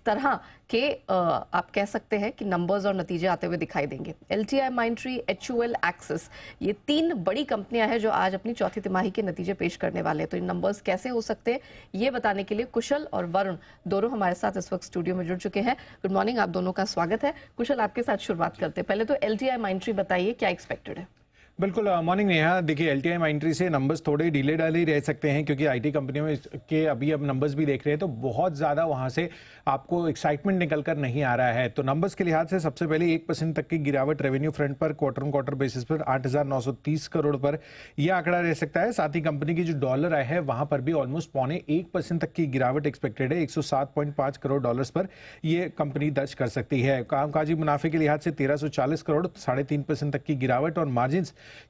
तरह के आप कह सकते हैं कि नंबर्स और नतीजे आते हुए दिखाई देंगे। LTI, माइंडट्री, HUL, एक्सिस, ये 3 बड़ी कंपनियां हैं जो आज अपनी चौथी तिमाही के नतीजे पेश करने वाले हैं। तो इन नंबर्स कैसे हो सकते हैं ये बताने के लिए कुशल और वरुण दोनों हमारे साथ इस वक्त स्टूडियो में जुड़ चुके हैं। गुड मॉर्निंग, आप दोनों का स्वागत है। कुशल, आपके साथ शुरुआत करते हैं। पहले तो LTI, माइंडट्री बताइए, क्या एक्सपेक्टेड है? बिल्कुल, मॉर्निंग नेहा। देखिए, LTI, माइंडट्री से नंबर्स थोड़े डीले डाले ही रह सकते हैं क्योंकि आईटी कंपनियों में के अभी अब नंबर्स भी देख रहे हैं तो बहुत ज़्यादा वहाँ से आपको एक्साइटमेंट निकल कर नहीं आ रहा है। तो नंबर्स के लिहाज से सबसे पहले 1% तक की गिरावट रेवेन्यू फ्रंट पर क्वार्टर ऑन क्वार्टर बेसिस पर 8,930 करोड़ पर यह आंकड़ा रह सकता है। साथ ही कंपनी की जो डॉलर आय है वहाँ पर भी ऑलमोस्ट 0.25% तक की गिरावट एक्सपेक्टेड है। 107.5 करोड़ डॉलर्स पर यह कंपनी दर्ज कर सकती है। कामकाजी मुनाफे के लिहाज से 1340 करोड़, 3.5% तक की गिरावट, और मार्जिन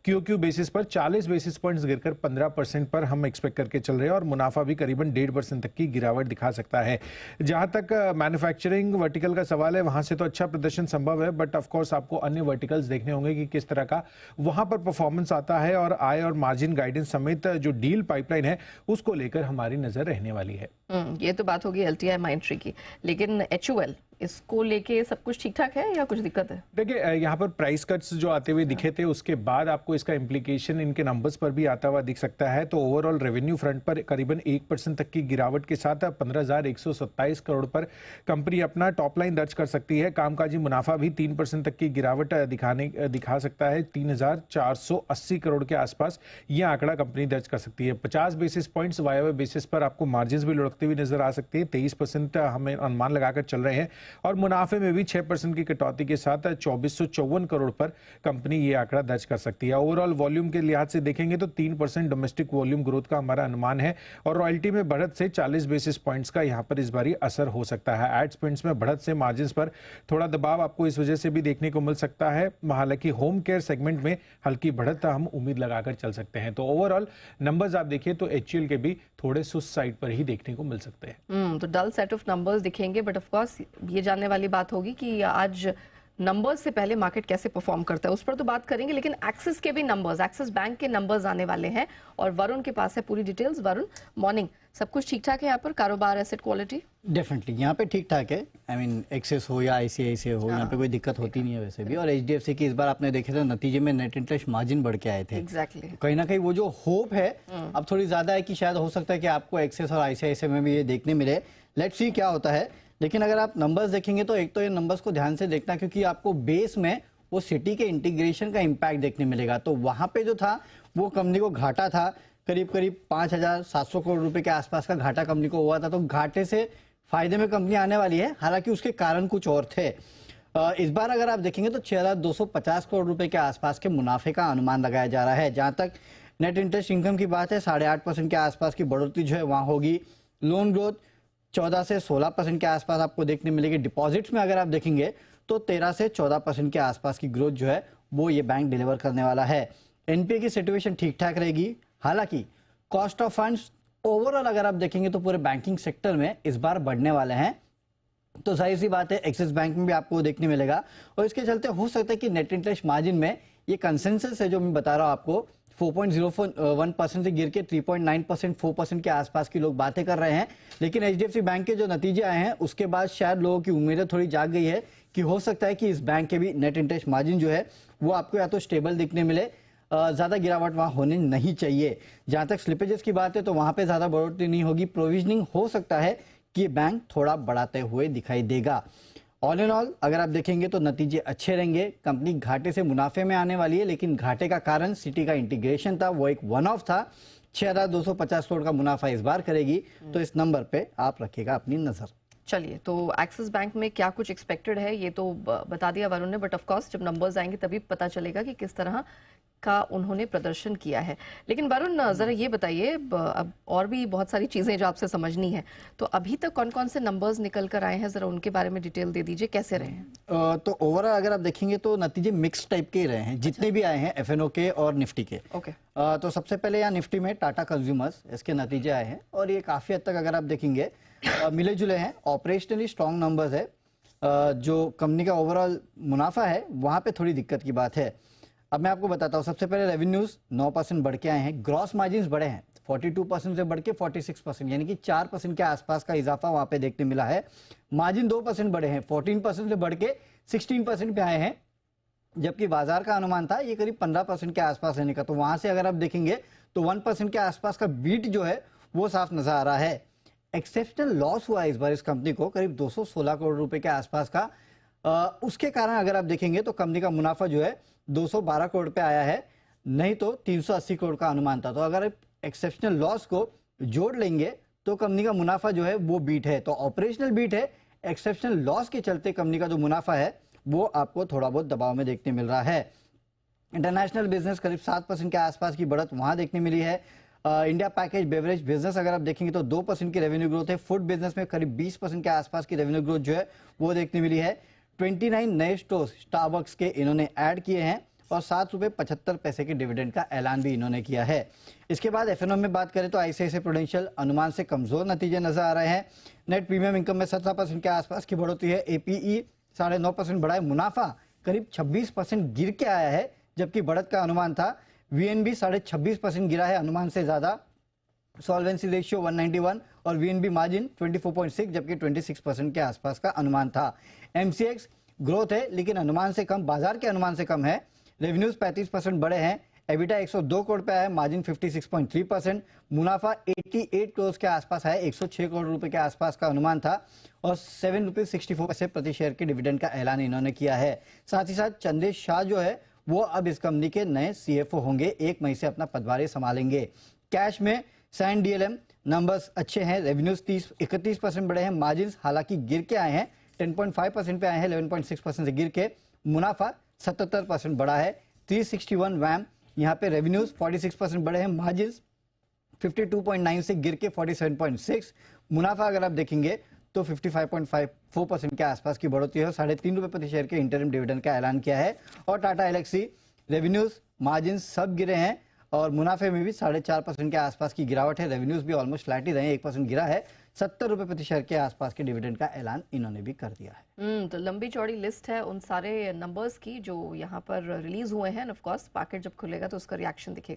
क्यू बेसिस पर 40 बेसिस पॉइंट्स गिरकर 15% पर हम एक्सपेक्ट करके चल रहे हैं और मुनाफा भी करीबन 1.5% तक की गिरावट दिखा सकता है। जहां तक मैन्युफैक्चरिंग वर्टिकल का सवाल है वहां से तो अच्छा प्रदर्शन संभव है, बट ऑफ कोर्स आपको अन्य वर्टिकल्स देखने होंगे कि किस तरह का वहां पर परफॉर्मेंस आता है, और आय और मार्जिन गाइडेंस समेत जो डील पाइपलाइन है उसको लेकर हमारी नजर रहने वाली है। ये तो बात होगी LTI, माइंडट्री की, लेकिन HUL इसको लेके सब कुछ ठीक ठाक है या कुछ दिक्कत है? देखिए, यहाँ पर प्राइस कट्स जो आते हुए दिखे थे उसके बाद आपको इसका इम्प्लीकेशन इनके नंबर्स पर भी आता हुआ दिख सकता है। तो ओवरऑल रेवेन्यू फ्रंट पर करीबन 1% तक की गिरावट के साथ 15,127 करोड़ पर कंपनी अपना टॉप लाइन दर्ज कर सकती है। कामकाजी मुनाफा भी 3% तक की गिरावट दिखा सकता है। 3,480 करोड़ के आसपास यह आंकड़ा कंपनी दर्ज कर सकती है। 50 बेसिस पॉइंट्स वायवे बेसिस पर आपको मार्जिन भी लुढ़कती हुई नजर आ सकती है। 23% हमें अनुमान लगाकर चल रहे हैं, और मुनाफे में भी 6% की कटौती के साथ 2,454 करोड़ पर कंपनी ये आंकड़ा दर्ज कर सकती है। ओवरऑल वॉल्यूम के लिहाज से देखेंगे तो 3% डोमेस्टिक वॉल्यूम ग्रोथ का हमारा अनुमान है, और रॉयल्टी में बढ़त से 40 बेसिस पॉइंट्स का यहां पर इस बारी असर हो सकता है। एड स्पेंड्स में बढ़त से मार्जिन पर थोड़ा दबाव आपको इस वजह से भी देखने को मिल सकता है। हालांकि होम केयर सेगमेंट में हल्की बढ़त हम उम्मीद लगाकर चल सकते हैं। तो ओवरऑल नंबर्स आप देखिए तो HUL के भी थोड़े सुस्त साइड पर ही देखने को मिल सकते हैं। तो डल सेट ऑफ नंबर्स दिखेंगे, बट ऑफ कोर्स ये जानने वाली बात होगी कि आज नंबर्स से पहले मार्केट कैसे परफॉर्म करता है उस पर तो बात करेंगे, लेकिन एक्सिस के भी नंबर्स, एक्सिस बैंक के नंबर्स आने वाले हैं और वरुण के पास है पूरी डिटेल्स। वरुण, मॉर्निंग, सब कुछ ठीक ठाक है यहाँ पर? कारोबार, एसेट क्वालिटी? डेफिनेटली यहाँ पे ठीक ठाक है। आई मीन एक्सिस हो या ICICI हो, यहाँ पे कोई दिक्कत होती नहीं है वैसे भी। और HDFC की इस बार आपने देखे तो नतीजे में नेट इंटरेस्ट मार्जिन बढ़ के आए थे। एग्जैक्टली। कहीं ना कहीं वो जो होप है अब थोड़ी ज्यादा है कि शायद हो सकता है कि आपको एक्सिस और ICICI में भी ये देखने मिले। लेट्स सी क्या होता है। लेकिन अगर आप नंबर्स देखेंगे तो एक तो ये नंबर्स को ध्यान से देखना, क्योंकि आपको बेस में वो सिटी के इंटीग्रेशन का इम्पैक्ट देखने मिलेगा। तो वहां पे जो था वो कंपनी को घाटा था, करीब 5,700 करोड़ रुपए के आसपास का घाटा कंपनी को हुआ था। तो घाटे से फायदे में कंपनी आने वाली है, हालांकि उसके कारण कुछ और थे। इस बार अगर आप देखेंगे तो 6,250 करोड़ रुपए के आसपास के मुनाफे का अनुमान लगाया जा रहा है। जहां तक नेट इंटरेस्ट इनकम की बात है, 8.5% के आसपास की बढ़ोतरी जो है वहां होगी। लोन ग्रोथ 14 से 16% के आसपास आपको देखने मिलेगी। डिपॉजिट्स में अगर आप देखेंगे तो 13 से 14% के आसपास की ग्रोथ जो है वो ये बैंक डिलीवर करने वाला है। NPA की सिचुएशन ठीक ठाक रहेगी। हालांकि कॉस्ट ऑफ फंड्स ओवरऑल अगर आप देखेंगे तो पूरे बैंकिंग सेक्टर में इस बार बढ़ने वाले हैं। तो जाहिर सी बात है एक्सिस बैंक में भी आपको देखने मिलेगा, और इसके चलते हो सकता है कि नेट इंटरेस्ट मार्जिन में ये कंसेंसस है जो मैं बता रहा हूं आपको, 4.01% से गिर के 3.9%, 4% के आसपास की लोग बातें कर रहे हैं। लेकिन HDFC बैंक के जो नतीजे आए हैं उसके बाद शायद लोगों की उम्मीदें थोड़ी जाग गई है कि हो सकता है कि इस बैंक के भी नेट इंटरेस्ट मार्जिन जो है वो आपको या तो स्टेबल दिखने मिले, ज्यादा गिरावट वहां होने नहीं चाहिए। जहां तक स्लिपेजेस की बात है तो वहां पे ज्यादा बढ़ोतरी नहीं होगी। प्रोविजनिंग हो सकता है कि बैंक थोड़ा बढ़ाते हुए दिखाई देगा। ऑल इन ऑल अगर आप देखेंगे तो नतीजे अच्छे रहेंगे। कंपनी घाटे से मुनाफे में आने वाली है, लेकिन घाटे का कारण सिटी का इंटीग्रेशन था, वो एक वन ऑफ था। 6,250 करोड़ का मुनाफा इस बार करेगी, तो इस नंबर पे आप रखिएगा अपनी नजर। चलिए, तो एक्सिस बैंक में क्या कुछ एक्सपेक्टेड है ये तो बता दिया वरुण ने, बट ऑफ कोर्स जब नंबर्स आएंगे तभी पता चलेगा कि किस तरह का उन्होंने प्रदर्शन किया है। लेकिन वरुण, जरा ये बताइए, अब और भी बहुत सारी चीजें जो आपसे समझनी है, तो अभी तक कौन कौन से नंबर्स निकल कर आए हैं, जरा उनके बारे में डिटेल दे दीजिए, कैसे रहे हैं? तो ओवरऑल अगर आप देखेंगे तो नतीजे मिक्स टाइप के ही रहे हैं, जितने भी आए हैं FNO के और निफ्टी के। ओके। तो सबसे पहले यहाँ निफ्टी में टाटा कंज्यूमर्स इसके नतीजे आए हैं, और ये काफी हद तक अगर आप देखेंगे मिले जुले हैं। ऑपरेशनली स्ट्रॉन्ग नंबर्स है। जो कंपनी का ओवरऑल मुनाफा है वहां पे थोड़ी दिक्कत की बात है। अब मैं आपको बताता हूँ। सबसे पहले रेवेन्यूज 9% बढ़ के आए हैं, ग्रॉस मार्जिन बढ़े हैं 42% से बढ़ के 46%, यानी कि 4% के आसपास का इजाफा वहां पे देखने मिला है। मार्जिन 2% बढ़े हैं, 14% से बढ़ के 16% पे आए हैं, जबकि बाजार का अनुमान था ये करीब 15% के आसपास रहने का। तो वहां से अगर आप देखेंगे तो 1% के आसपास का बीट जो है वो साफ नजर आ रहा है। एक्सेप्शनल लॉस हुआ इस बार इस कंपनी को करीब 216 करोड़ रुपए के आसपास का। उसके कारण अगर आप देखेंगे तो कंपनी का मुनाफा जो है 212 करोड़ पे आया है, नहीं तो 380 करोड़ का अनुमान था। तो अगर आप एक्सेप्शनल लॉस को जोड़ लेंगे तो कंपनी का मुनाफा जो है वो बीट है। तो ऑपरेशनल बीट है, एक्सेप्शनल लॉस के चलते कंपनी का जो मुनाफा है वो आपको थोड़ा बहुत दबाव में देखने मिल रहा है। इंटरनेशनल बिजनेस करीब 7% के आसपास की बढ़त वहां देखने मिली है। इंडिया पैकेज बेवरेज बिजनेस अगर आप देखेंगे तो 2% की रेवेन्यू ग्रोथ है। फूड बिजनेस में करीब 20% के आसपास की रेवेन्यू ग्रोथ जो है वो देखने मिली है। 29 नए स्टोर्स स्टारबक्स के इन्होंने ऐड किए हैं और 7.75 के डिविडेंड का ऐलान भी इन्होंने किया है। इसके बाद एफएनओ में बात करें तो आईसीआईसीआई प्रूडेंशियल अनुमान से कमजोर नतीजे नजर आ रहे हैं। नेट प्रीमियम इनकम में 17% के आसपास की बढ़ोतरी है। एपीई 9.5% बढ़ा है। मुनाफा करीब 26% गिर के आया है, जबकि बढ़त का अनुमान था। वीएनबी 26.5% गिरा है अनुमान से ज्यादा। सॉल्वेंसी रेशियो 191 और वीएनबी मार्जिन 24.6, जबकि 26% के आसपास का अनुमान था। एमसीएक्स ग्रोथ है लेकिन अनुमान से कम, बाजार के अनुमान से कम है। रेवेन्यूज 35% बढ़े हैं। एबिटा 102 करोड़ पे आया, मार्जिन 56.3%। मुनाफा 88 करोड़ के आसपास है, 106 करोड़ रुपए के आसपास का अनुमान था और 7 रुपीज 64 पैसे प्रति शेयर के डिविडेंड का ऐलान इन्होंने किया है। साथ ही साथ चंदेश शाह जो है वो अब इस कंपनी के नए सीएफओ होंगे, 1 मई से अपना पदभार संभालेंगे। कैश में सैन डीएलएम नंबर्स अच्छे हैं। रेवेन्यूज 31% बढ़े हैं। मार्जिन हालांकि गिर के आए हैं, 10.5% पे आए हैं, 11.6% से गिर के। मुनाफा 77% बढ़ा है। 361 वैम, यहाँ पे रेवेन्यूज 46% बढ़े हैं। मार्जिन 52.9 से गिर के 47.6। मुनाफा अगर आप देखेंगे तो 55.54% के आसपास की बढ़ोतरी है। 3.5 रुपए प्रति शेयर के इंटरिम डिविडेंड का ऐलान किया है। और टाटा एलेक्सी रेवेन्यूज मार्जिन सब गिरे हैं और मुनाफे में भी 4.5% के आसपास की गिरावट है। रेवेन्यूज भी ऑलमोस्ट फ्लैट ही रहे, 1% गिरा है। 70 रुपए प्रति शेयर के आसपास के डिविडेंड का ऐलान इन्होंने भी कर दिया है। तो लंबी चौड़ी लिस्ट है उन सारे नंबर्स की जो यहाँ पर रिलीज हुए हैं। ऑफ कोर्स मार्केट जब खुलेगा तो उसका रिएक्शन दिखेगा।